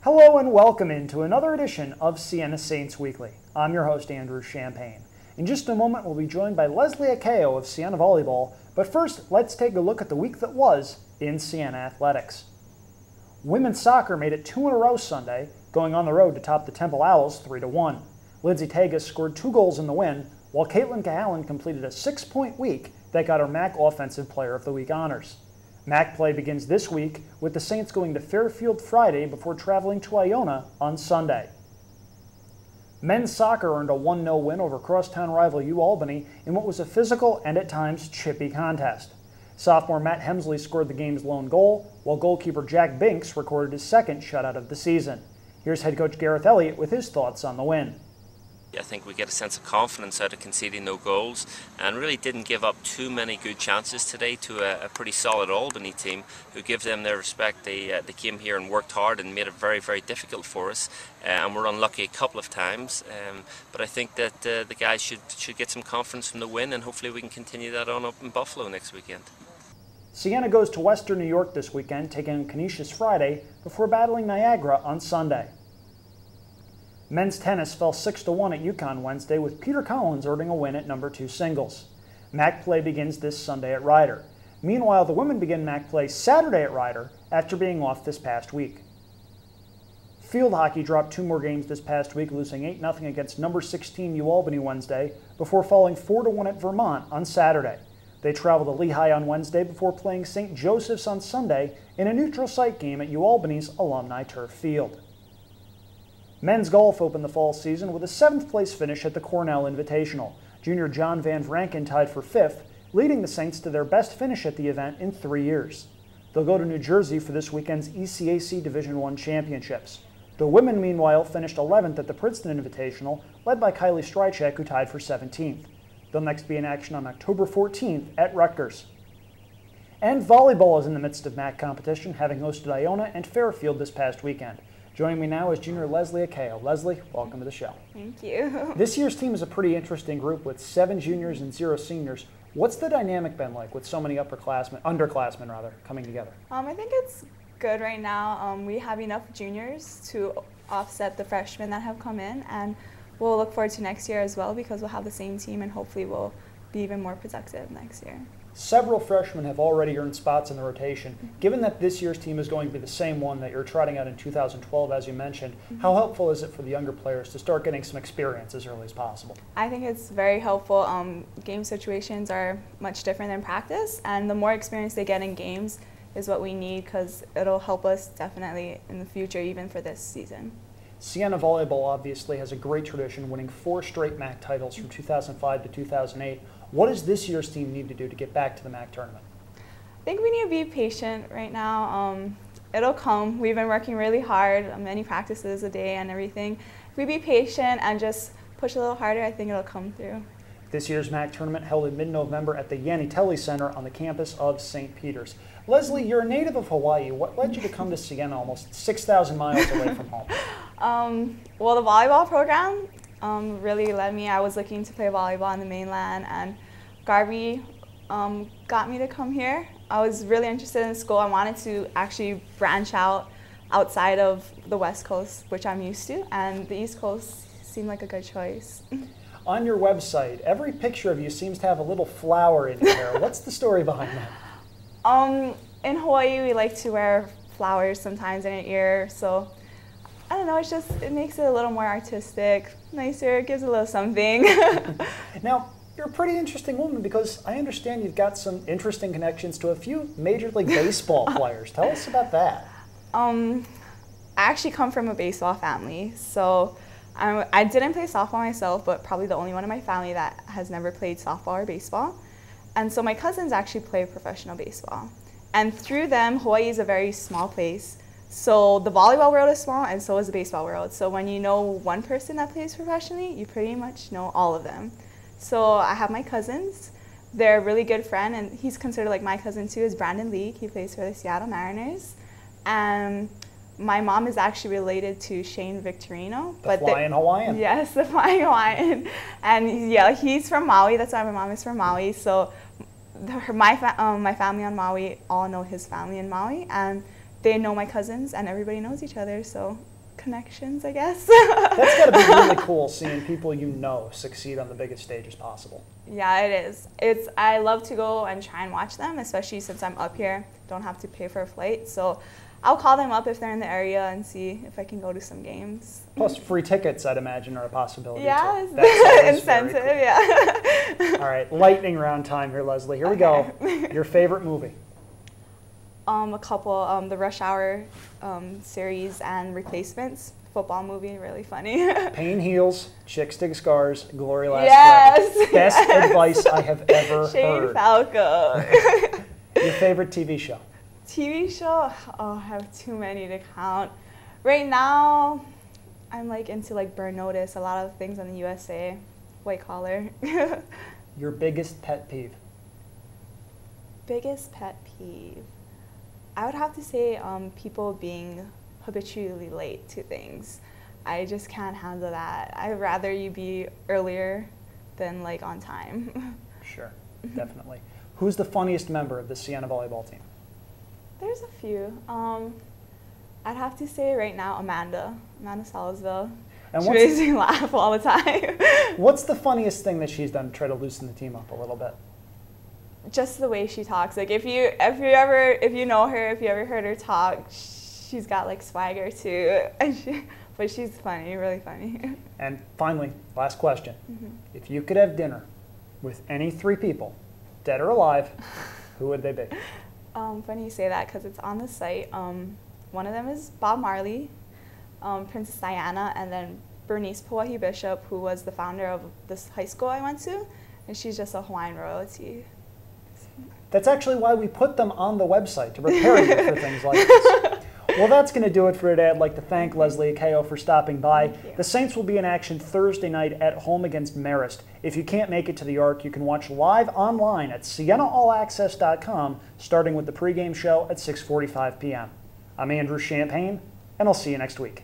Hello and welcome into another edition of Siena Saints Weekly. I'm your host, Andrew Champagne. In just a moment, we'll be joined by Lesli Akeo of Siena volleyball, but first, let's take a look at the week that was in Siena athletics. Women's soccer made it 2 in a row Sunday, going on the road to top the Temple Owls 3-1. Lindsay Tagus scored 2 goals in the win, while Caitlin Cahalan completed a 6-point week that got her MAC Offensive Player of the Week honors. MAC play begins this week, with the Saints going to Fairfield Friday before traveling to Iona on Sunday. Men's soccer earned a 1-0 win over crosstown rival UAlbany in what was a physical and at times chippy contest. Sophomore Matt Hemsley scored the game's lone goal, while goalkeeper Jack Binks recorded his second shutout of the season. Here's head coach Gareth Elliott with his thoughts on the win. I think we get a sense of confidence out of conceding no goals and really didn't give up too many good chances today to a pretty solid Albany team who give them their respect. They came here and worked hard and made it very, very difficult for us, and we're unlucky a couple of times, but I think that the guys should get some confidence from the win, and hopefully we can continue that on up in Buffalo next weekend. Siena goes to Western New York this weekend, taking on Canisius Friday before battling Niagara on Sunday. Men's tennis fell 6-1 at UConn Wednesday, with Peter Collins earning a win at number 2 singles. MAC play begins this Sunday at Ryder. Meanwhile, the women begin MAC play Saturday at Ryder after being off this past week. Field hockey dropped 2 more games this past week, losing 8-0 against number 16 UAlbany Wednesday before falling 4-1 at Vermont on Saturday. They travel to Lehigh on Wednesday before playing St. Joseph's on Sunday in a neutral site game at UAlbany's alumni turf field. Men's golf opened the fall season with a 7th place finish at the Cornell Invitational. Junior John Van Vranken tied for 5th, leading the Saints to their best finish at the event in 3 years. They'll go to New Jersey for this weekend's ECAC Division I championships. The women, meanwhile, finished 11th at the Princeton Invitational, led by Kylie Strychek, who tied for 17th. They'll next be in action on October 14th at Rutgers. And volleyball is in the midst of MAC competition, having hosted Iona and Fairfield this past weekend. Joining me now is junior Lesli Akeo. Lesli, welcome to the show. Thank you. This year's team is a pretty interesting group with 7 juniors and 0 seniors. What's the dynamic been like with so many underclassmen coming together? I think it's good right now. We have enough juniors to offset the freshmen that have come in, and we'll look forward to next year as well because we'll have the same team and hopefully we'll be even more productive next year. Several freshmen have already earned spots in the rotation. Given that this year's team is going to be the same one that you're trotting out in 2012, as you mentioned, how helpful is it for the younger players to start getting some experience as early as possible? I think it's very helpful. Game situations are much different than practice, and the more experience they get in games is what we need because it'll help us definitely in the future, even for this season. Siena volleyball obviously has a great tradition, winning 4 straight MAC titles from 2005 to 2008. What does this year's team need to do to get back to the MAC tournament? I think we need to be patient right now. It'll come. We've been working really hard, many practices a day and everything. If we be patient and just push a little harder, I think it'll come through. This year's MAC tournament held in mid-November at the Yanni-Telly Center on the campus of St. Peter's. Lesli, you're a native of Hawaii. What led you to come to Siena, almost 6,000 miles away from home? Well, the volleyball program really led me. I was looking to play volleyball on the mainland, and Garvey got me to come here. I was really interested in school. I wanted to actually branch out outside of the West Coast, which I'm used to, and the East Coast seemed like a good choice. On your website, every picture of you seems to have a little flower in your hair. What's the story behind that? In Hawaii, we like to wear flowers sometimes in our ear, so I don't know, it makes it a little more artistic, nicer, it gives it a little something. Now, you're a pretty interesting woman because I understand you've got some interesting connections to a few Major League Baseball players. Tell us about that. I actually come from a baseball family, so I didn't play softball myself, but probably the only one in my family that has never played softball or baseball. And so my cousins actually play professional baseball. And through them, Hawaii is a very small place. So the volleyball world is small, and so is the baseball world. So when you know one person that plays professionally, you pretty much know all of them. So I have my cousins. They're a really good friend, and he's considered like my cousin too, is Brandon League. He plays for the Seattle Mariners. And my mom is actually related to Shane Victorino. The Flying Hawaiian. Yes, the Flying Hawaiian. And yeah, he's from Maui. That's why my mom is from Maui. So my family on Maui all know his family in Maui. And they know my cousins, and everybody knows each other, so connections, I guess. That's got to be really cool seeing people you know succeed on the biggest stages possible. Yeah, it is. I love to go and try and watch them, especially since I'm up here. Don't have to pay for a flight, so I'll call them up if they're in the area and see if I can go to some games. Plus, free tickets, I'd imagine, are a possibility, yeah, too. That's incentive, cool. yeah. All right, lightning round time here, Leslie. Here we go. Your favorite movie? A couple, the Rush Hour series and Replacements. Football movie, really funny. Pain heals, chicks dig scars, glory lasts yes, forever. Best yes. advice I have ever Shane heard. Falco. Your favorite TV show? TV show? Oh, I have too many to count. Right now, I'm like into like Burn Notice, a lot of things on the USA, White Collar. Your biggest pet peeve? Biggest pet peeve? I would have to say people being habitually late to things. I just can't handle that. I'd rather you be earlier than like on time. Sure, definitely. Who's the funniest member of the Siena volleyball team? There's a few. I'd have to say right now Amanda Salasville. And She makes me laugh all the time. what's the funniest thing that she's done to try to loosen the team up a little bit? Just the way she talks. Like if you know her, if you ever heard her talk, she's got like swagger too. But she's funny, really funny. And finally, last question. If you could have dinner with any 3 people, dead or alive, who would they be? Funny you say that because it's on the site. One of them is Bob Marley, Princess Diana, and then Bernice Pauahi Bishop, who was the founder of this high school I went to, and she's just a Hawaiian royalty. That's actually why we put them on the website, to prepare you for things like this. Well, that's going to do it for today. I'd like to thank Lesli Akeo for stopping by. The Saints will be in action Thursday night at home against Marist. If you can't make it to the Arc, you can watch live online at SienaAllAccess.com, starting with the pregame show at 6:45 p.m. I'm Andrew Champagne, and I'll see you next week.